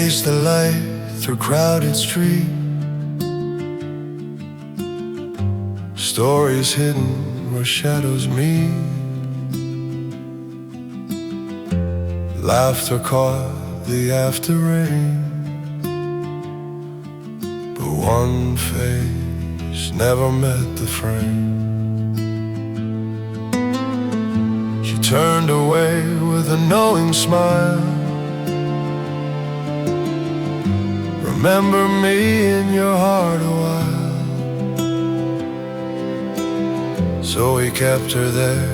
chase the light through crowded streets. Stories hidden where shadows meet. Laughter caught the after rain, but one face never met the frame. She turned away with a knowing smile. Remember me in your heart a while. So he kept her there,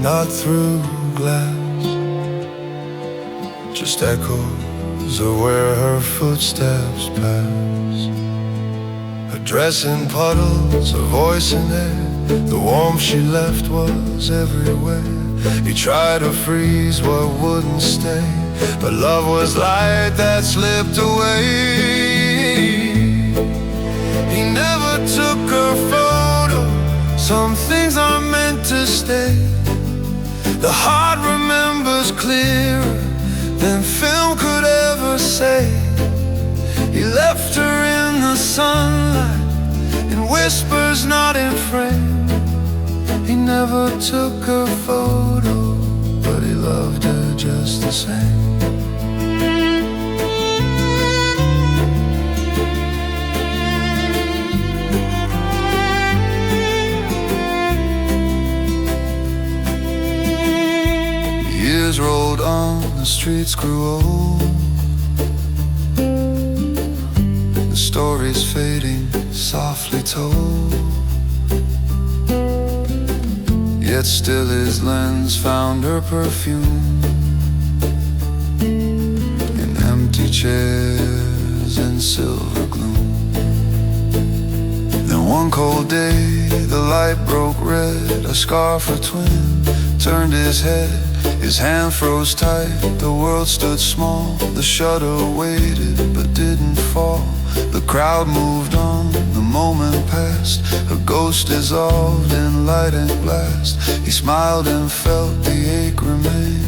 not through glass, just echoes of where her footsteps pass. Her dress in puddles, her voice in air, the warmth she left was everywhere. He tried to freeze what wouldn't stay, but love was light that slipped away. He never took her photo. Some things are meant to stay. The heart remembers clearer than film could ever say. He left her in the sunlight, in whispers not in frame. He never took her photo, but he loved her just the same. Years rolled on, the streets grew old. The stories fading, softly told. Yet still his lens found her perfume in empty chairs and silver gloom. Then one cold day, the light broke red. A scarf or twin turned his head. His hand froze tight, the world stood small. The shutter waited but didn't fall. The crowd moved on, the moment passed. Her ghost dissolved in light and blast. He smiled and felt the ache remain.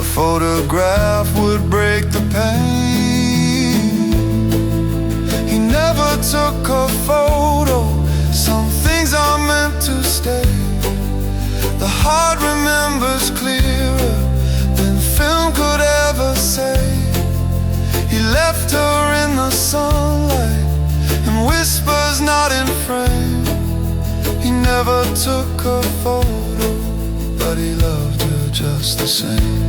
A photograph would break the pain. He never took a photo. Some things are meant to stay. The heart remembers clearer than film could ever say. He left her in the sunlight, in whispers not in frame. He never took a photo, but he loved her just the same.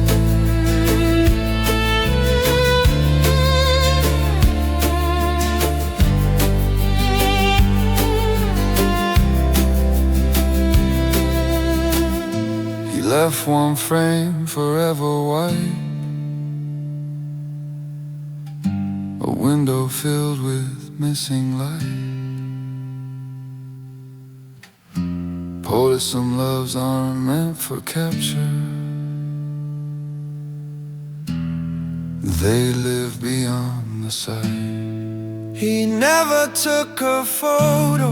He left one frame forever white, a window filled with missing light. Poets, some loves aren't meant for capture. They live beyond the sight. He never took a photo.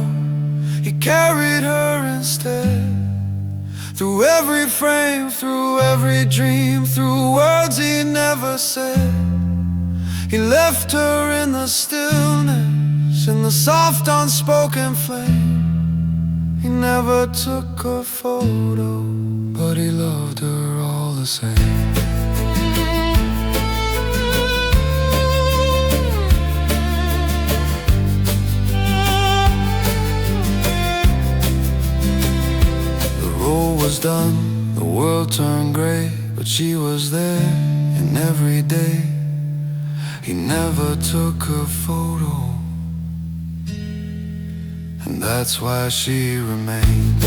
He carried her instead. Through every frame, through every dream, through words he never said. He left her in the stillness, in the soft unspoken flame. He never took a photo, but he loved her all the same. The road was done, the world turned gray, but she was there in every day. He never took a photo, and that's why she remained.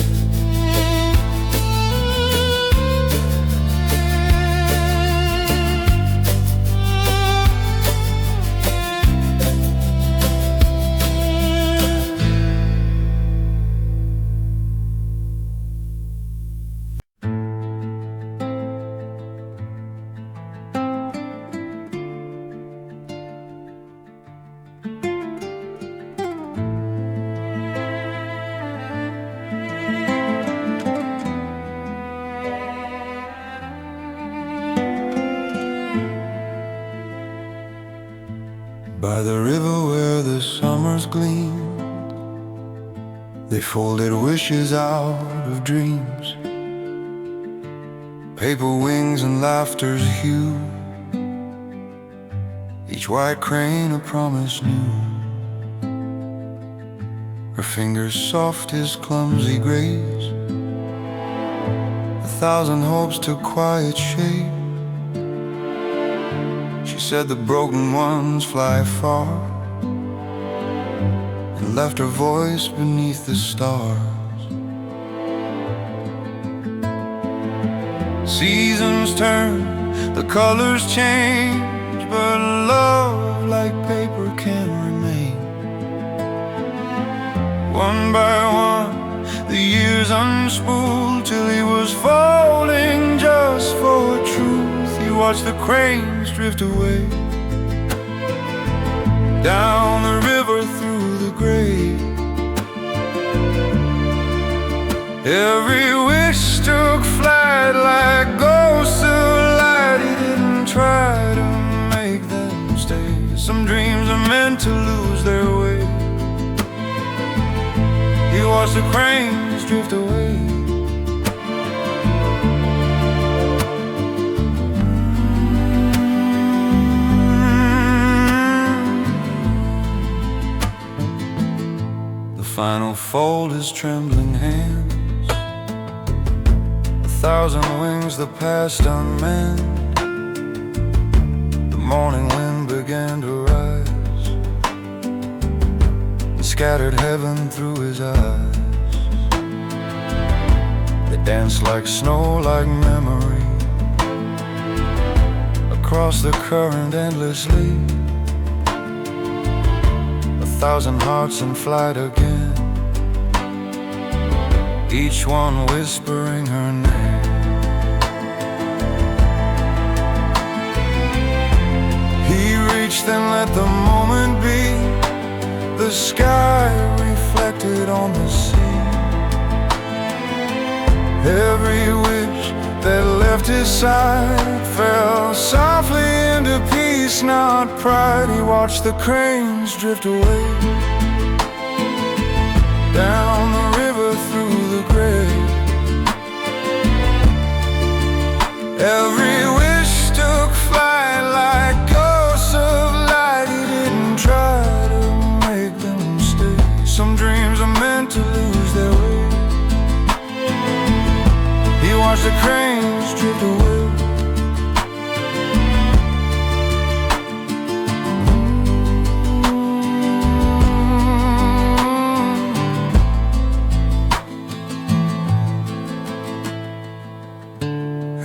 They folded wishes out of dreams, paper wings and laughter's hue. Each white crane a promise new. Her fingers soft as clumsy grace. 1,000 hopes took quiet shape. She said the broken ones fly far, and left her voice beneath the stars. Seasons turn, the colors change, but love like paper can remain. One by one, the years unspooled till he was falling just for truth. He watched the cranes drift away, down the river through the grave. Every wish took flight like ghosts of light. He didn't try to make them stay. Some dreams are meant to lose their way. He watched the cranes drift away. The final fold his trembling hands, 1,000 wings the past unmanned. The morning wind began to rise, and scattered heaven through his eyes. They danced like snow, like memory, across the current endlessly. 1,000 hearts in flight again, each one whispering her name. He reached and let the moment be, the sky reflected on the sea. Every wish that left his side fell softly into peace, not pride. He watched the cranes drift away, down the river through the grave. Every wish took flight like ghosts of light. He didn't try to make them stay. Some dreams are meant to lose their way. He watched the cranes drift away.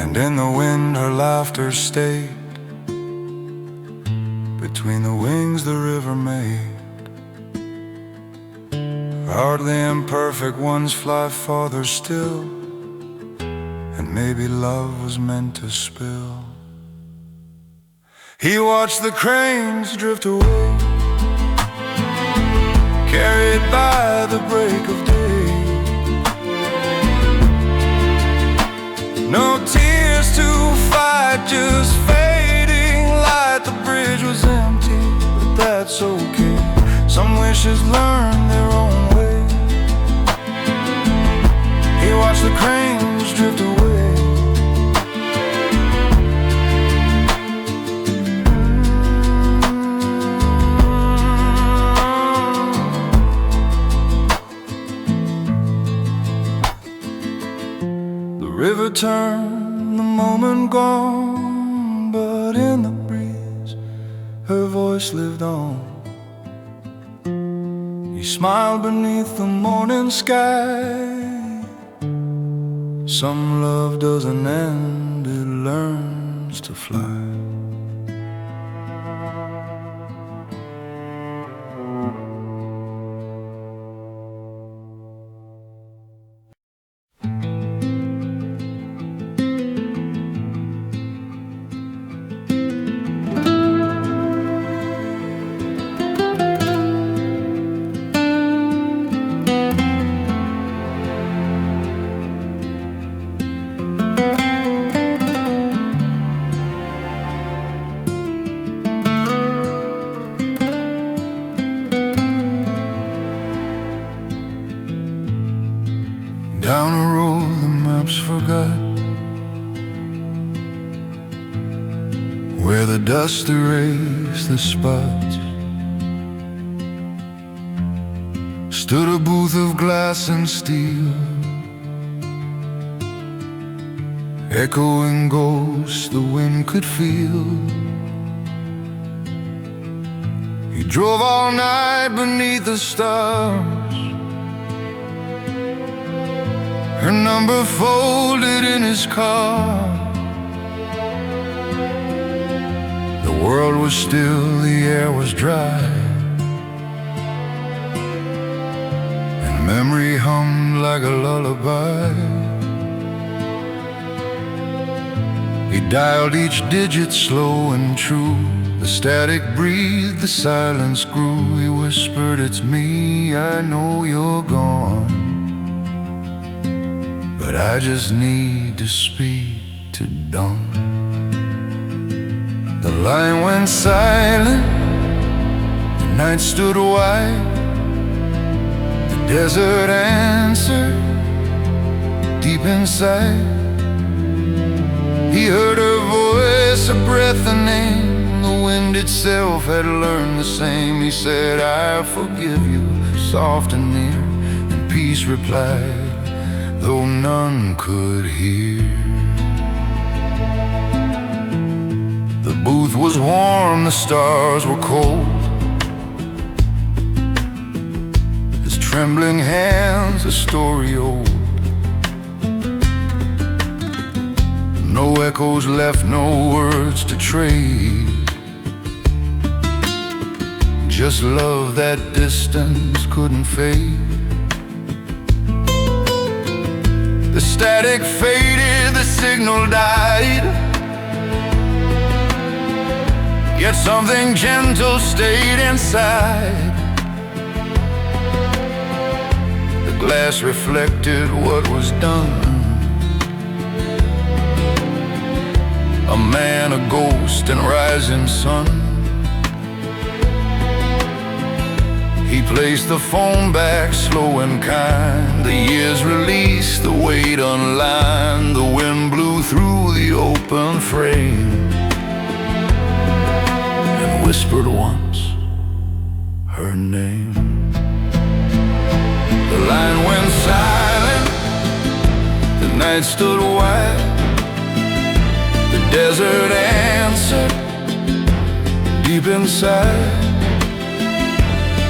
And in the wind her laughter stayed, between the wings the river made. Hardly imperfect ones fly farther still, and maybe love was meant to spill. He watched the cranes drift away, carried by the break of day. No tears to fight, just fading light. The bridge was empty, but that's okay. Some wishes learn their own way. He watched the cranes drift away. The river turned, the moment gone, but in the breeze her voice lived on. He smiled beneath the morning sky. Some love doesn't end, it learns to fly. down a road the maps forgot, where the dust erased the spots. Stood a booth of glass and steel, echoing ghosts the wind could feel. He drove all night beneath the stars, her number folded in his car. The world was still, the air was dry, and memory hummed like a lullaby. He dialed each digit slow and true. The static breathed, the silence grew. He whispered, "It's me, I know you're gone, but I just need to speak to dawn." The line went silent, the night stood wide. The desert answered deep inside. He heard her voice, a breath, a name. The wind itself had learned the same. He said, "I forgive you," soft and near, and peace replied, though none could hear. The booth was warm, the stars were cold. His trembling hands, a story old. No echoes left, no words to trade, just love that distance couldn't fade. The static faded, the signal died, yet something gentle stayed inside. The glass reflected what was done. A man, a ghost, and rising sun. He placed the phone back, slow and kind. The years released, the weight unlined. The wind blew through the open frame and whispered once her name. The line went silent, the night stood wide. The desert answered deep inside.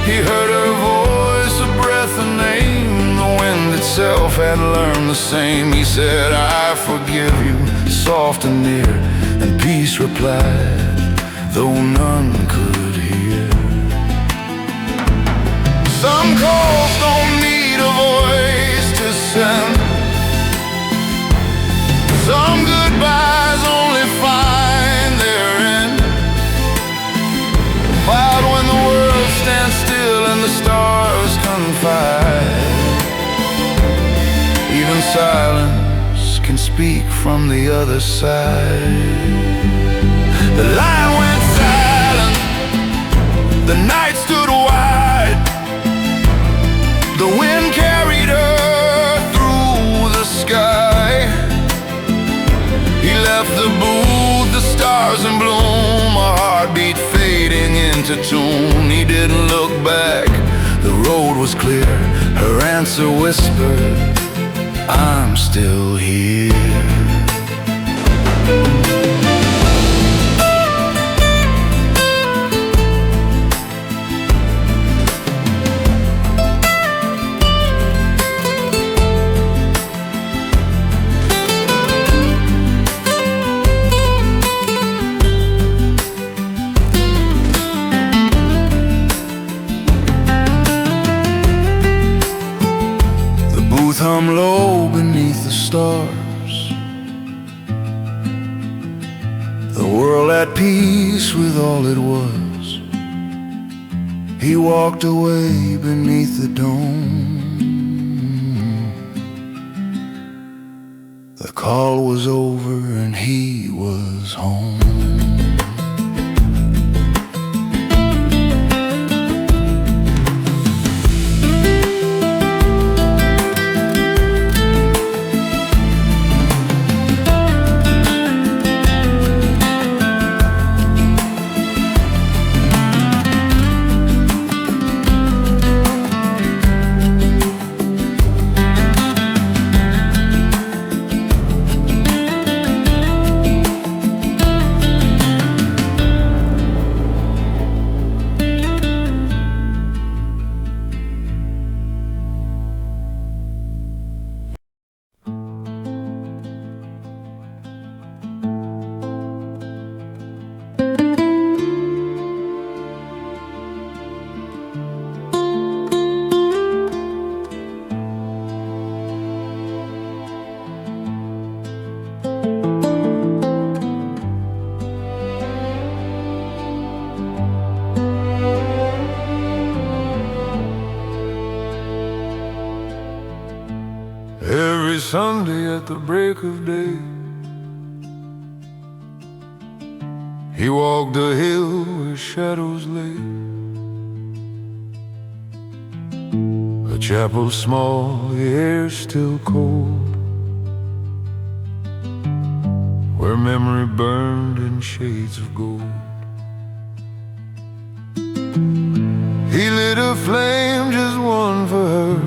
He heard her voice, a breath, a name. The wind itself had learned the same. He said, "I forgive you," soft and near, and peace replied, though none could hear. Some calls don't need a voice to send. Some goodbyes only find their end. But when the world stands still and the stars confide, even silence can speak from the other side. The line went silent, the night stood wide. The wind carried her through the sky. He left the booth, the stars in bloom, a heartbeat fading into tune. He didn't look back, the road was clear. Her answer whispered, "I'm still here." Hum low beneath the stars, the world at peace with all it was. He walked away beneath the dome. The call was over and he was home. Every Sunday at the break of day, he walked the hill where shadows lay. A chapel small, the air still cold, where memory burned in shades of gold. He lit a flame, just one for her.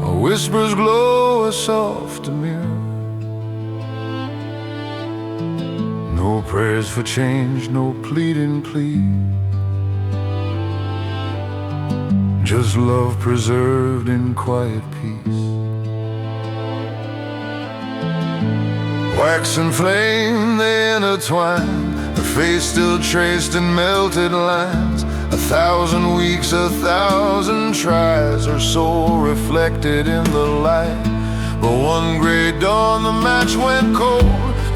A whisper's glow, a soft mirror. No prayers for change, no pleading plea, just love preserved in quiet peace. Wax and flame, they intertwine, her face still traced in melted lines. 1,000 weeks, 1,000 tries, her soul reflected in the light. But one gray dawn the match went cold,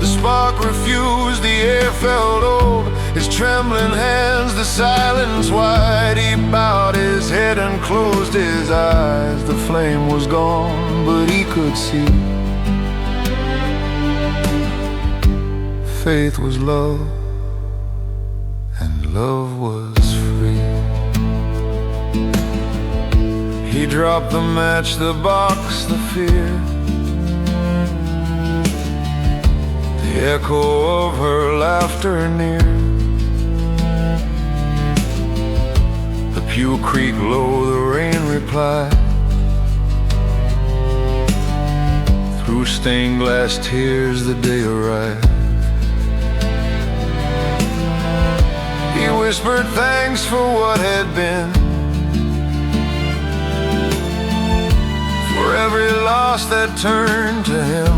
the spark refused, the air felt old. His trembling hands, the silence wide, he bowed his head and closed his eyes. The flame was gone, but he could see. Faith was love, and love was free. He dropped the match, the box, the fear. The echo of her laughter near. The pew creaked low, the rain replied. Through stained glass tears the day arrived. He whispered thanks for what had been, for every loss that turned to him.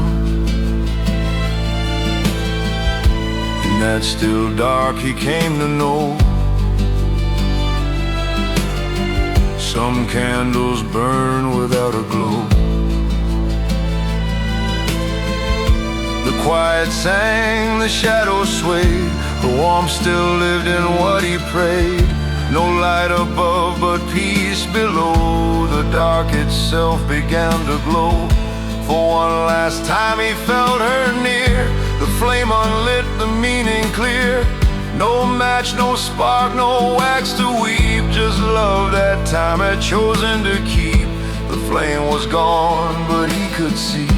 In that still dark he came to know, some candles burn without a glow. The quiet sang, the shadows swayed, the warmth still lived in what he prayed. No light above, but peace below. The dark itself began to glow. For one last time he felt her near. The flame unlit, the meaning clear. No match, no spark, no wax to weep, just love that time had chosen to keep. The flame was gone, but he could see.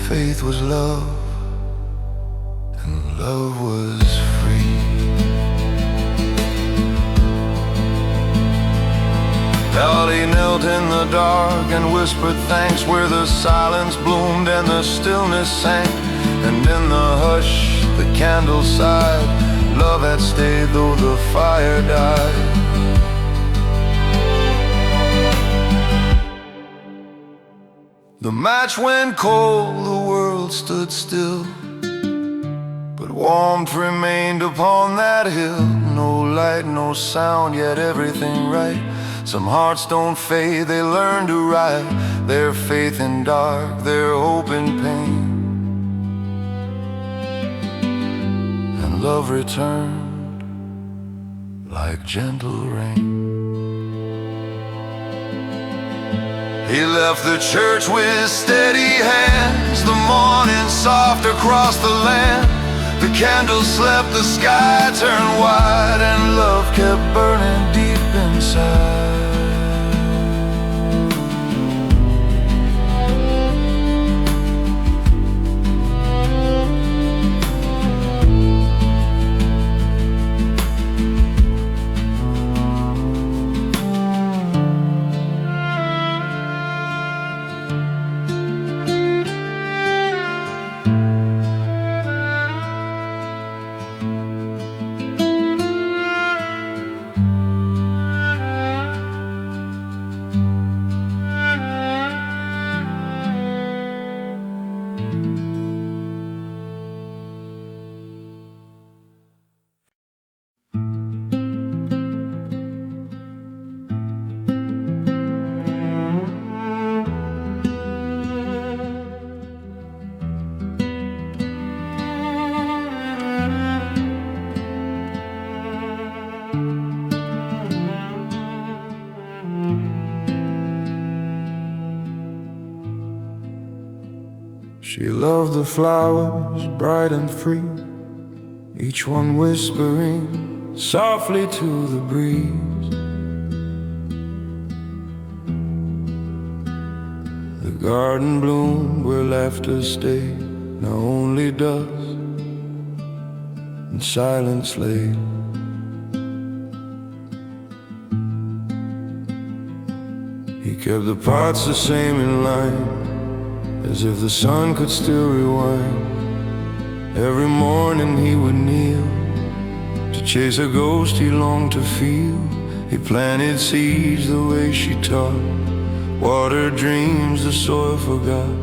Faith was love, and love was free. Dolly knelt in the dark and whispered thanks, where the silence bloomed and the stillness sank. And in the hush, the candle sighed, love had stayed though the fire died. The match went cold, the world stood still, but warmth remained upon that hill. No light, no sound, yet everything right. Some hearts don't fade, they learn to ride. Their faith in dark, their hope in pain. And love returned like gentle rain. He left the church with steady hands, the morning soft across the land. The candles slept, the sky turned wide, and love kept burning deep inside. She loved the flowers, bright and free, each one whispering softly to the breeze. The garden bloomed where laughter stayed, now only dust and silence lay. He kept the pots the same in line, as if the sun could still rewind. Every morning he would kneel to chase a ghost he longed to feel. He planted seeds the way she taught, watered dreams the soil forgot.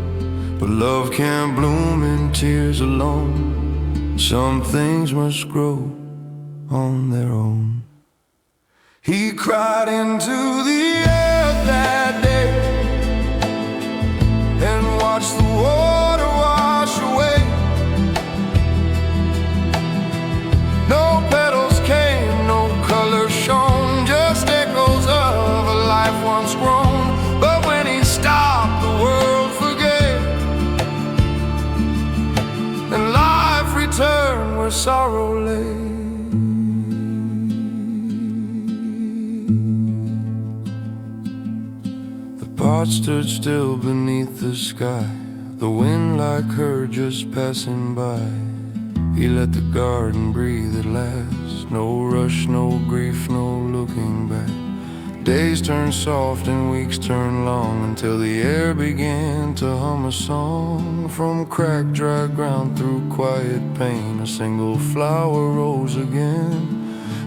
But love can't bloom in tears alone. Some things must grow on their own. He cried into the earth that day and watched the water wash away. No petals came, no color shone, just echoes of a life once grown. But when he stopped, the world forgave, and life returned where sorrow lay. The pot stood still beneath the sky, the wind like her just passing by. He let the garden breathe at last, no rush, no grief, no looking back. Days turned soft and weeks turned long, until the air began to hum a song. From cracked dry ground through quiet pain, a single flower rose again.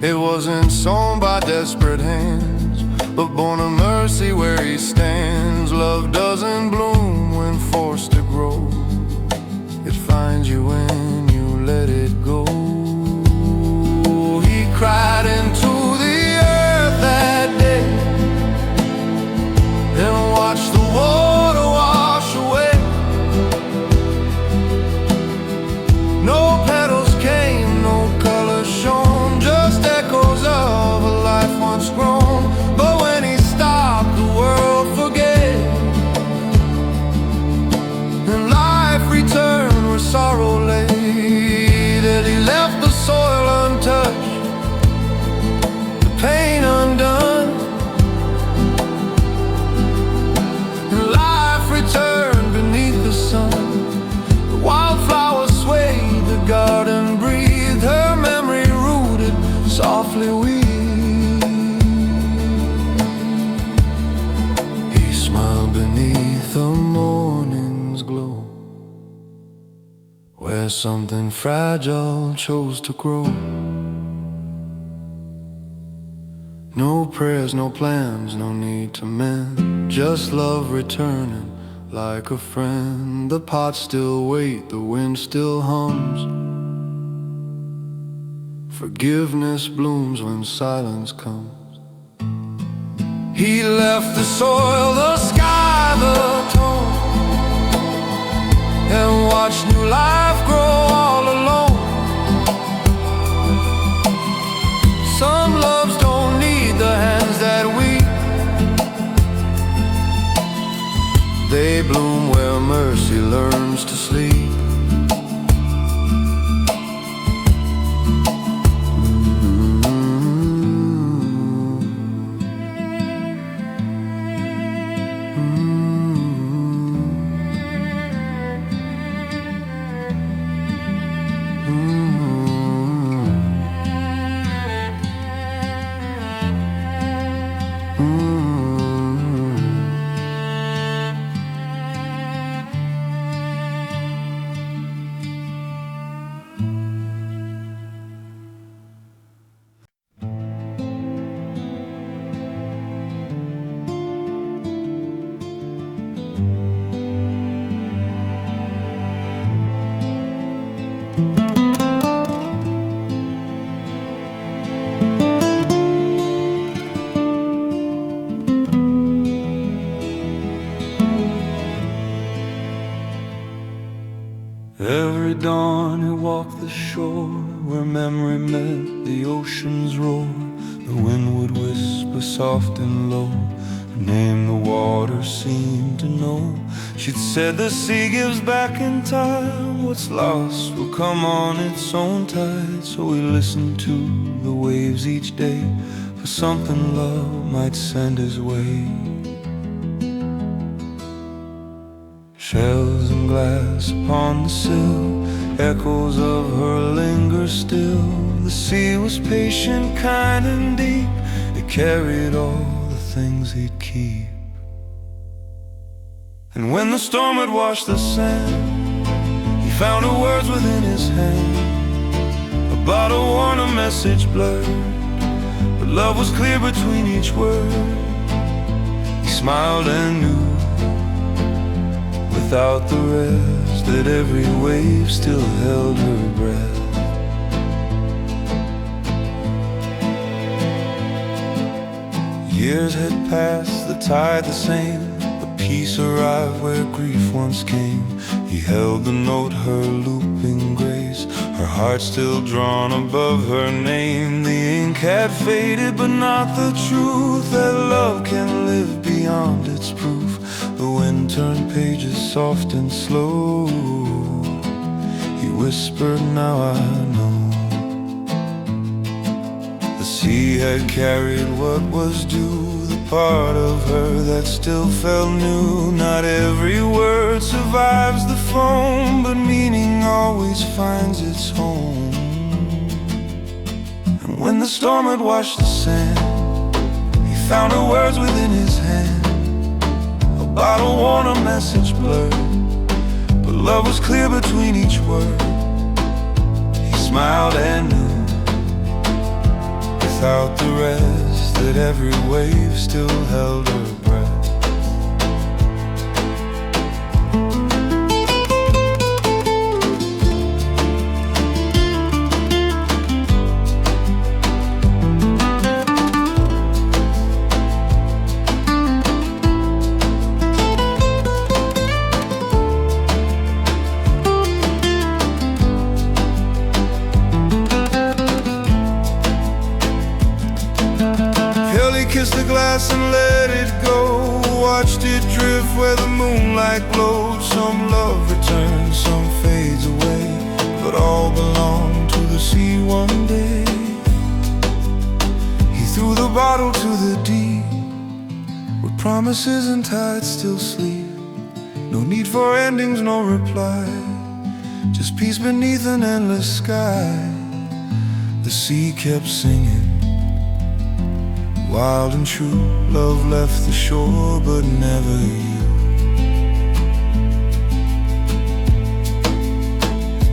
It wasn't sown by desperate hands, but born of mercy where he stands. Love doesn't bloom when forced to grow, it finds you when you let it go. He cried into the earth that day and watched the water wash away. No petals came, no color shone, just echoes of a life once grown. But when he stopped, the world forgave, and life returned where sorrow lay. That he left the soil untouched, the pain undone, and life returned beneath the sun. The wildflower swayed, the garden breathed, her memory rooted softly weaved. He smiled beneath the morning's glow, where something fragile chose to grow. No prayers, no plans, no need to mend, just love returning like a friend. The pots still wait, the wind still hums, forgiveness blooms when silence comes. He left the soil, the sky, the tone, and watched new life grow all alone. Some loves don't need the hands that weep, they bloom where mercy learns to sleep. Every dawn he walked the shore where memory met the ocean's roar. The wind would whisper soft and low, name the water seemed to know. She'd said the sea gives back in time, what's lost will come on its own tide. So we listened to the waves each day for something love might send his way. Shells and glass upon the sill, echoes of her linger still. The sea was patient, kind and deep, it carried all the things he'd keep. And when the storm had washed the sand, he found her words within his hand. A bottle worn, a message blurred, but love was clear between each word. He smiled and knew, without the rest, that every wave still held her breath. Years had passed, the tide the same, but peace arrived where grief once came. He held the note, her looping grace, her heart still drawn above her name. The ink had faded, but not the truth, that love can live beyond its proof. The wind turned pages soft and slow. He whispered, now I know. The sea had carried what was due, the part of her that still felt new. Not every word survives the foam, but meaning always finds its home. And when the storm had washed the sand, he found her words within his hand. Bottle worn, a message blurred, but love was clear between each word. He smiled and knew, without the rest, that every wave still held her breath. Kissed the glass and let it go, watched it drift where the moonlight glowed. Some love returns, some fades away, but all belong to the sea one day. He threw the bottle to the deep, where promises and tides still sleep. No need for endings, no reply, just peace beneath an endless sky. The sea kept singing, wild and true, love left the shore, but never you.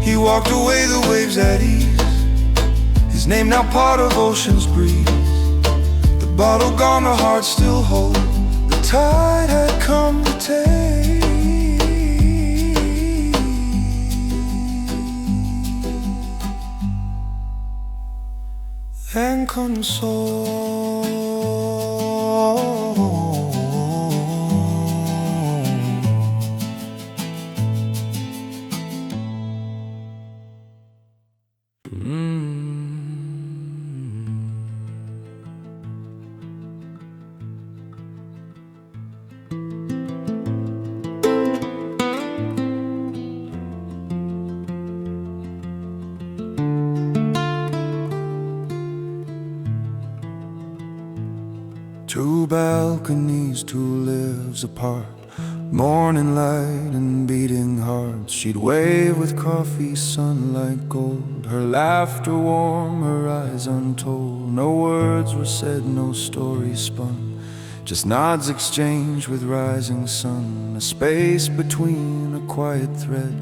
He walked away, the waves at ease, his name now part of ocean's breeze. The bottle gone, the heart still whole, the tide had come to take and console. Two balconies, two lives apart, morning light and beating hearts. She'd wave with coffee, sunlight gold, her laughter warm, her eyes untold. No words were said, no stories spun, just nods exchanged with rising sun. A space between, a quiet thread,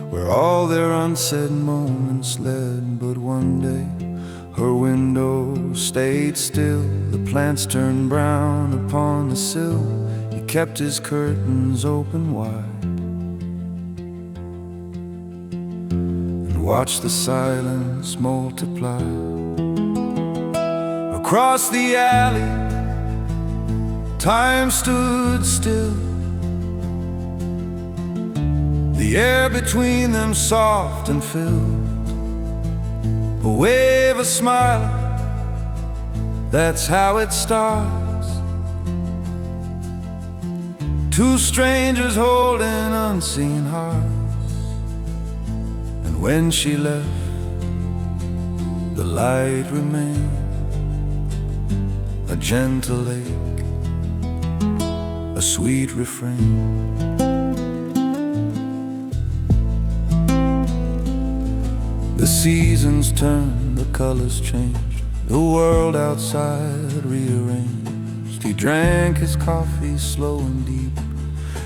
where all their unsaid moments led. But one day her window stayed still, the plants turned brown upon the sill. He kept his curtains open wide and watched the silence multiply. Across the alley, time stood still, the air between them soft and filled. A wave, a smile, that's how it starts. Two strangers holding unseen hearts. And when she left, the light remained, a gentle ache, a sweet refrain. The seasons turned, the colors changed, the world outside rearranged. He drank his coffee slow and deep,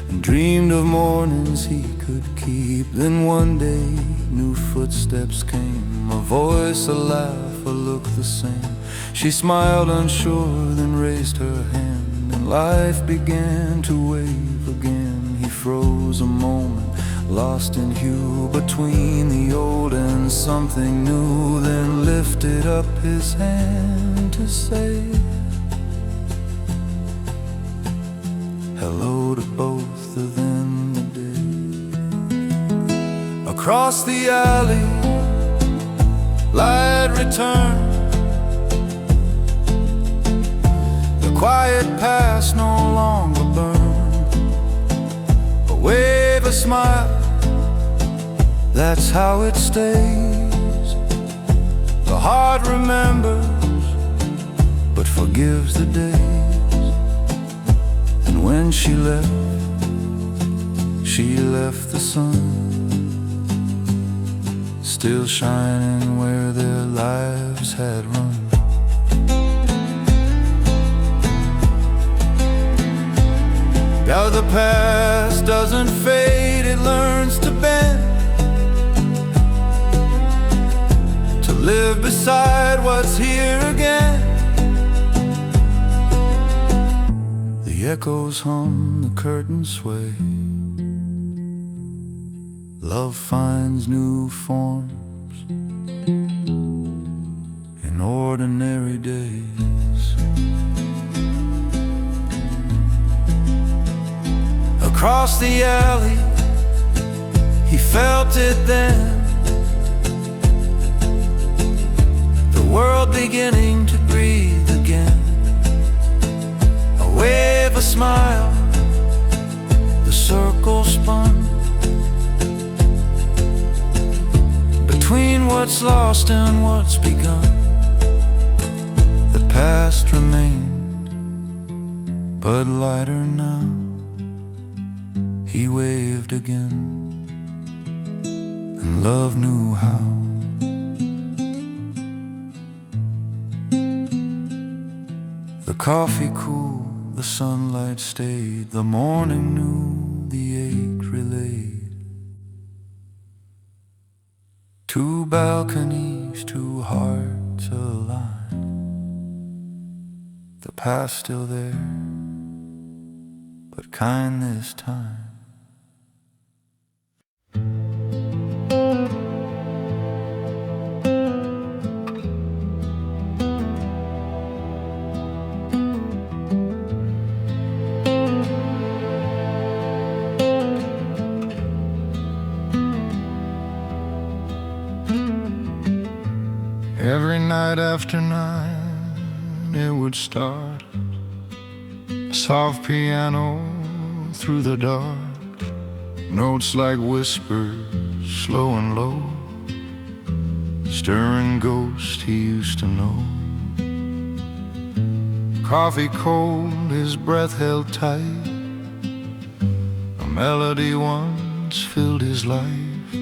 and dreamed of mornings he could keep. Then one day new footsteps came, a voice, a laugh, a look the same. She smiled unsure, then raised her hand, and life began to wave again. He froze a moment, lost in hue between the old and something new, then lifted up his hand to say hello to both of them today. Across the alley, light returned. The quiet past no longer burned. A wave, a smile, that's how it stays. The heart remembers, but forgives the days. And when she left the sun, still shining where their lives had run. Now the past doesn't fade, it learns to bend, to live beside what's here again. The echoes hum, the curtains sway. Love finds new forms in ordinary days. Across the alley, he felt it then, the world beginning to breathe again. A wave, a smile, the circle spun. Between what's lost and what's begun, the past remained, but lighter now. He waved again, and love knew how. The coffee cool, the sunlight stayed, the morning knew, the ache relayed. Two balconies, two hearts aligned. The past still there, but kind this time. Every night after 9, it would start. Soft piano through the dark, notes like whispers, slow and low, stirring ghost he used to know. Coffee cold, his breath held tight. A melody once filled his life.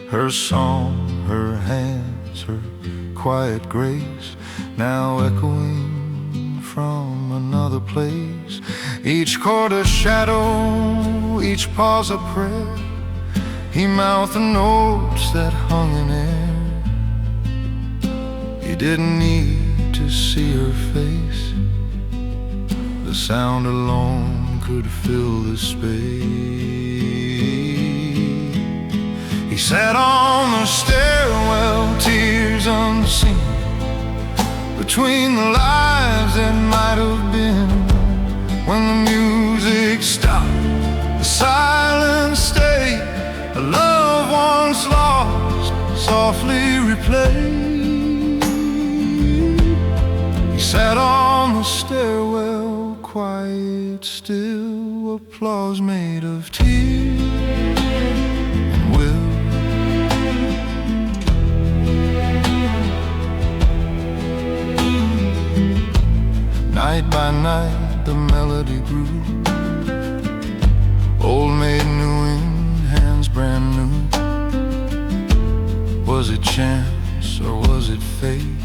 Her song, her hands, her quiet grace, now echoing from another place. Each chord a shadow, each pause a prayer. He mouthed the notes that hung in air. He didn't need to see her face, the sound alone could fill the space. He sat on the stairwell, tears unseen, between the lives that might have been. When the music stopped, the silence stayed. A love once lost, softly replayed. He sat on the stairwell, quiet still, applause made of tears and will. Night by night the melody grew, old maid new in hands brand new. Was it chance or was it fate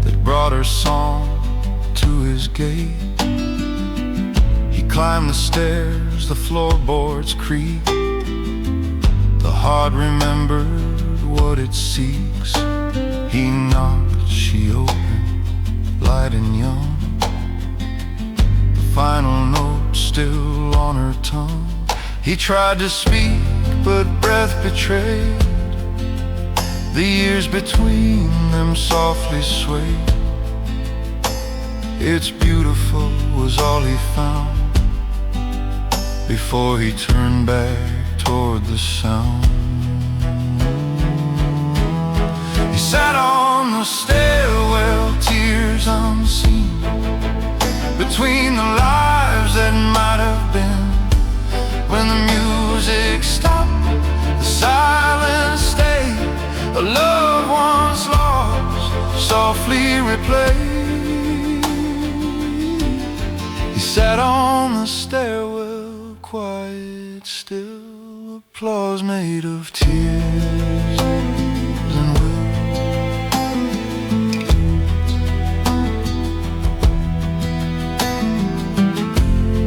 that brought her song to his gate? He climbed the stairs, the floorboards creak. The heart remembered what it seeks. He knocked, she opened, light and young. The final note still on her tongue. He tried to speak, but breath betrayed. The years between them softly swayed. It's beautiful was all he found before he turned back toward the sound. He sat on the stairwell, tears unseen, between the lives that might have been. When the music stopped, the silence stayed. A loved one's lost, softly replayed. He sat on the stairwell, quiet still, applause made of tears and will.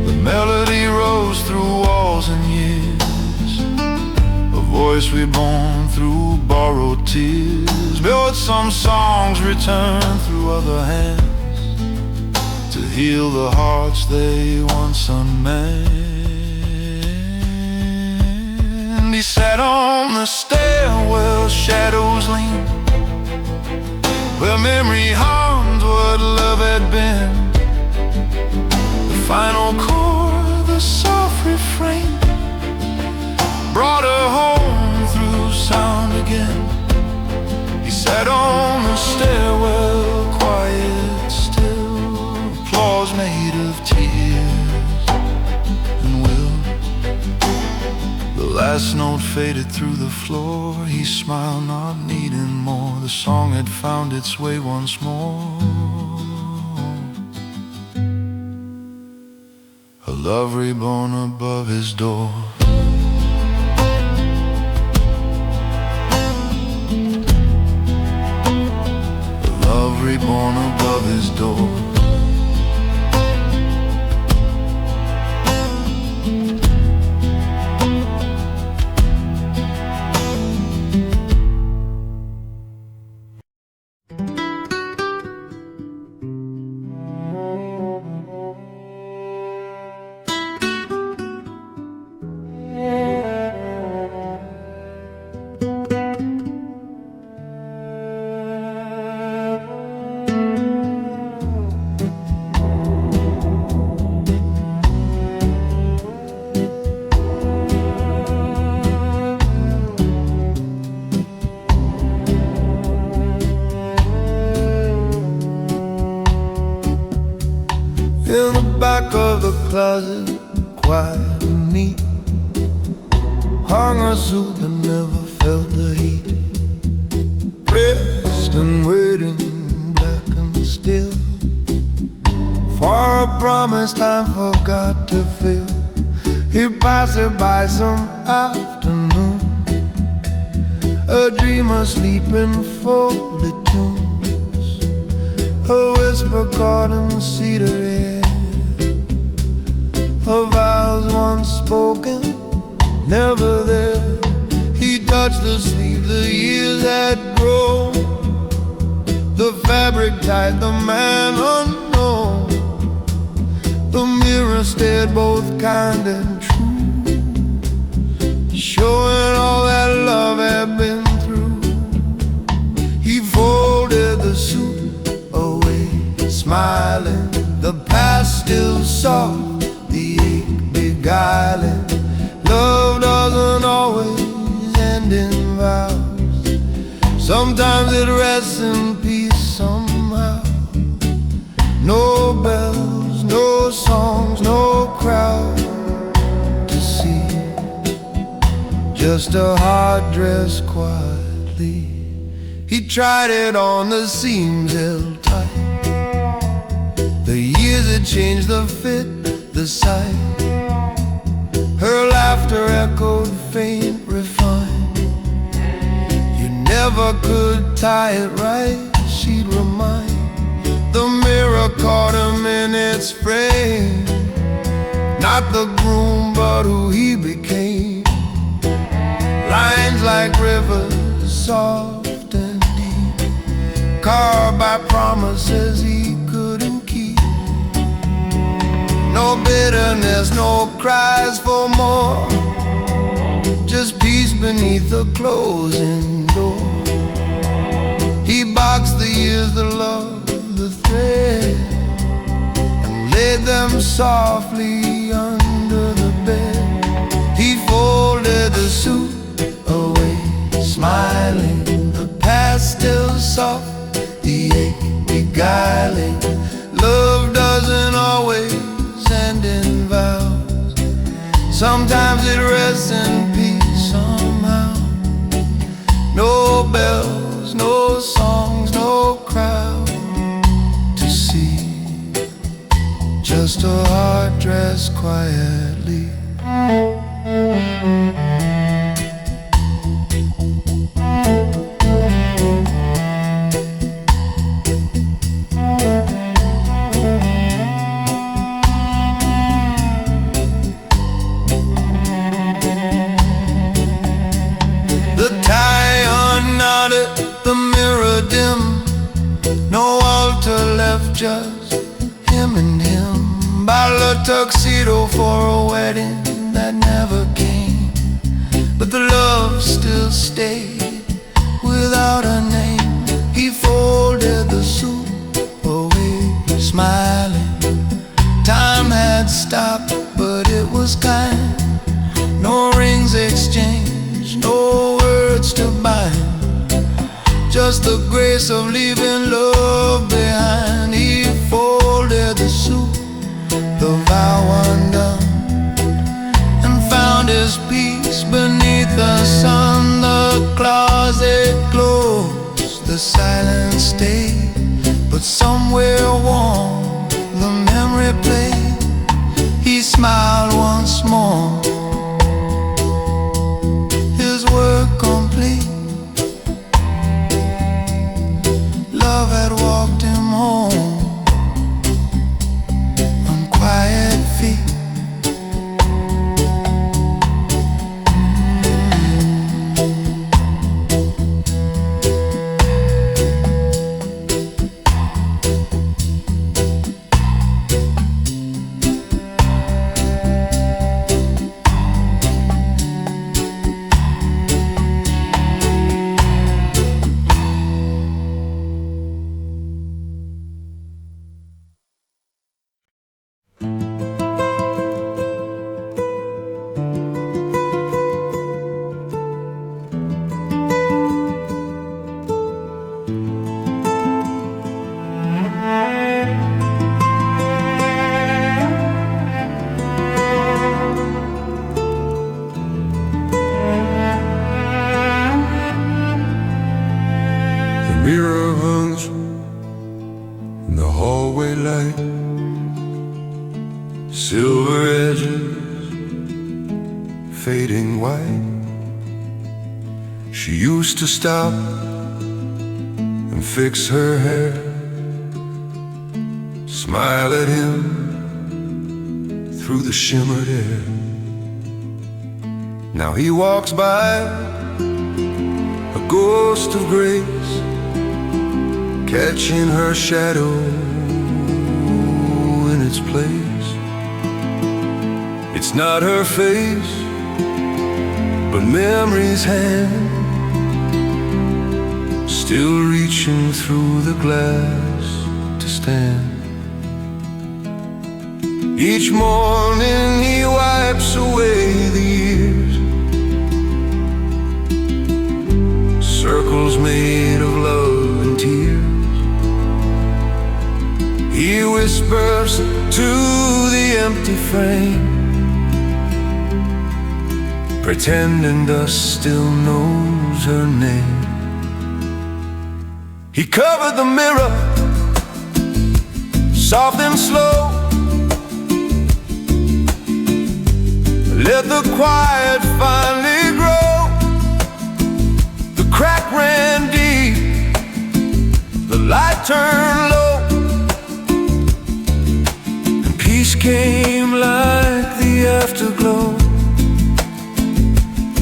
The melody rose through walls and years, a voice reborn through borrowed tears. Built some songs, returned through other hands to heal the hearts they once unmanned. He sat on the stairwell, shadows lean, where memory harmed what love had been. The final chord, the soft refrain, brought her home through sound again. He sat on the stairwell, quiet still, applause made of tears and will. The last note faded through the floor. He smiled, not needing more. The song had found its way once more. A love reborn above his door. Reborn above his door. In the back of the closet, quiet and neat, hung a suit that never felt the heat. Pressed and waiting, black and still, for a promise time forgot to fill. He passed her by some afternoon, a dreamer sleeping folded tunes, a whisper caught in cedar air, of vows once spoken, never there. He touched the sleeve the years had grown, the fabric tied the man unknown. The mirror stared both kind and true, showing all that love had been through. He folded the suit away, smiling, the past still soft, the ache beguiling. Love doesn't always end in vows, sometimes it rests in peace somehow. No bells, no songs, no crowds, just a heart dressed quietly. He tried it on, the seams held tight. The years had changed the fit, the sight. Her laughter echoed faint, refined. You never could tie it right, she'd remind. The mirror caught him in its frame, not the groom, but who he became. Lines like rivers, soft and deep, carved by promises he couldn't keep. No bitterness, no cries for more, just peace beneath the closing door. He boxed the years, the love, the thread, and laid them softly under the bed. He folded the suit away, smiling, the past still soft, the ache beguiling. Love doesn't always end in vows, sometimes it rests in peace somehow. No bells, no songs, no crowd to see, just a heart dressed quietly. The tie unknotted, the mirror dim, no altar left, just him and him. Bottle a tuxedo for a wedding that never came, but the love still stayed without a name. He folded the suit away, smiling. Time had stopped, but it was kind. No rings exchanged, no words to bind, just the grace of leaving love behind. He folded the suit, the vow undone, and found his peace beneath the sun. The closet closed, the silence stayed, but somewhere warm the memory played. He smiled once more, his work complete. Love had walked him home on quiet feet. Mirror hangs in the hallway light, silver edges fading white. She used to stop and fix her hair, smile at him through the shimmered air. Now he walks by, a ghost of grace, catching her shadow in its place. It's not her face, but memory's hand, still reaching through the glass to stand. Each morning he wipes away the years, circles made of love and tears. He whispers to the empty frame, pretending dust still knows her name. He covered the mirror, soft and slow, let the quiet finally grow. The crack ran deep, the light turned low, and peace came like the afterglow.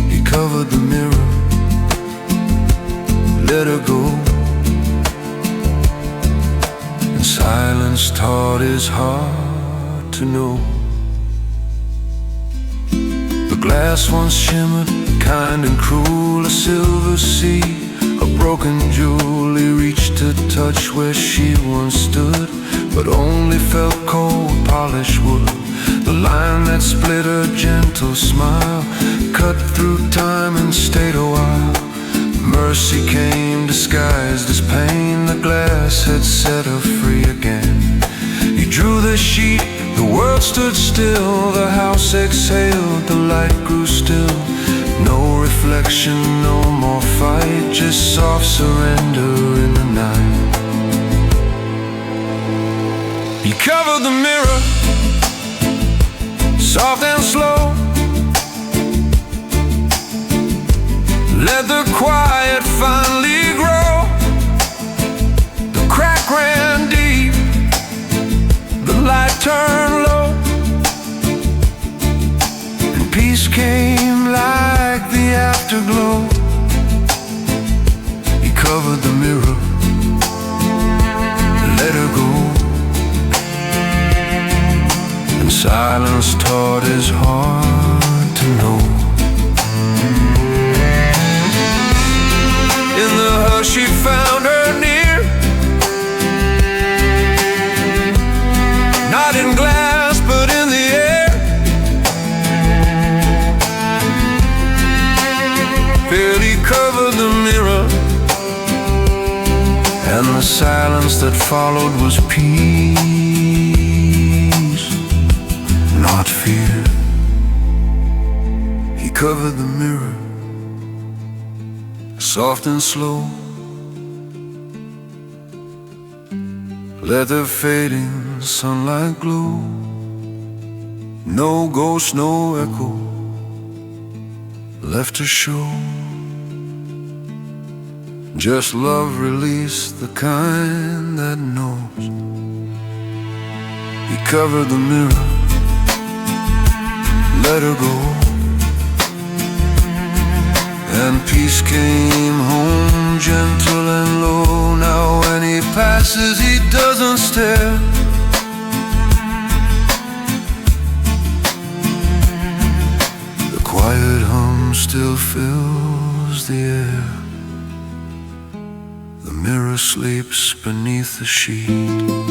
He covered the mirror, let her go, and silence taught his heart to know. The glass once shimmered, kind and cruel, a silver sea, a broken jewel. He reached to touch where she once stood, but only felt cold, polished wood. The line that split her gentle smile cut through time and stayed a while. Mercy came disguised as pain, the glass had set her free again. He drew the sheet, the world stood still, the house exhaled, the light grew still. No reflection, no more fight, just soft surrender in the night. He covered the mirror, soft and slow, let the quiet finally grow. The crack ran deep, the light turned low, and peace came like the afterglow. He covered the mirror, let her go, and silence taught his heart to know. In the hush he found her near, not in glass but in the air. Barely covered the mirror, and the silence that followed was peace, not fear. He covered the mirror, soft and slow, let the fading sunlight glow. No ghost, no echo left to show, just love released, the kind that knows. He covered the mirror, let her go, and peace came home gentle and low. Now when he passes he doesn't stare, the quiet hum still fills the air. The mirror sleeps beneath the sheet.